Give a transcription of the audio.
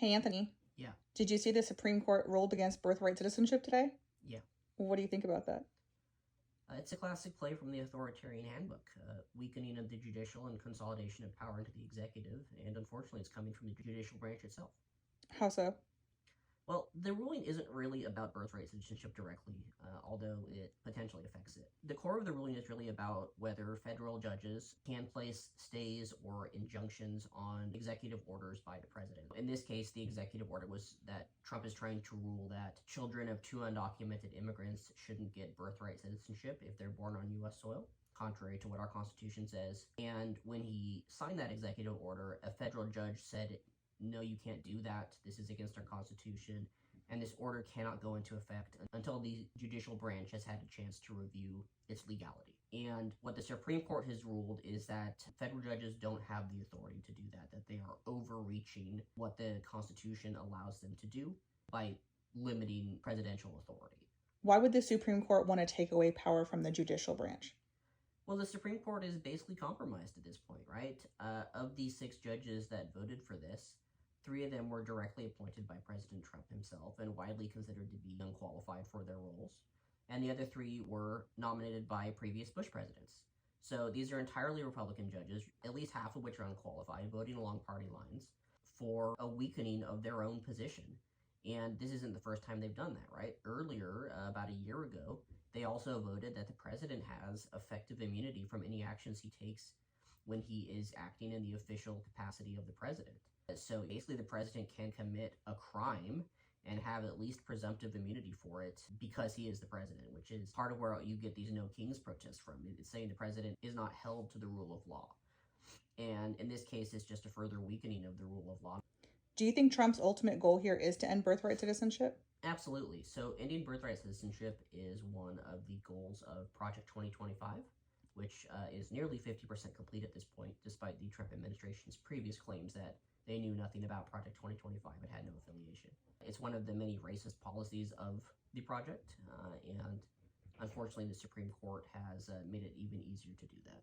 Hey, Anthony, Yeah, did you see the Supreme Court ruled against birthright citizenship today? yeah. What do you think about that? It's a classic play from the authoritarian handbook, weakening of the judicial and consolidation of power into the executive, and unfortunately, it's coming from the judicial branch itself. How so? Well, the ruling isn't really about birthright citizenship directly, although it potentially affects it. The core of the ruling is really about whether federal judges can place stays or injunctions on executive orders by the president. In this case, the executive order was that Trump is trying to rule that children of two undocumented immigrants shouldn't get birthright citizenship if they're born on U.S. soil, contrary to what our Constitution says. And when he signed that executive order, a federal judge said, no, you can't do that. This is against our Constitution. And this order cannot go into effect until the judicial branch has had a chance to review its legality. And what the Supreme Court has ruled is that federal judges don't have the authority to do that they are overreaching what the Constitution allows them to do by limiting presidential authority. Why would the Supreme Court want to take away power from the judicial branch? Well, the Supreme Court is basically compromised at this point, right? Of the 6 judges that voted for this, 3 of them were directly appointed by President Trump himself and widely considered to be unqualified for their roles. And the other 3 were nominated by previous Bush presidents. So these are entirely Republican judges, at least half of which are unqualified, voting along party lines for a weakening of their own position. And this isn't the first time they've done that, right? Earlier, about a year ago, they also voted that the president has effective immunity from any actions he takes when he is acting in the official capacity of the president. So basically, the president can commit a crime and have at least presumptive immunity for it because he is the president, which is part of where you get these no kings protests from. It's saying the president is not held to the rule of law. And in this case, it's just a further weakening of the rule of law. Do you think Trump's ultimate goal here is to end birthright citizenship? Absolutely. So ending birthright citizenship is one of the goals of Project 2025, which is nearly 50% complete at this point, despite the Trump administration's previous claims that they knew nothing about Project 2025 and had no affiliation. It's one of the many racist policies of the project, and unfortunately the Supreme Court has made it even easier to do that.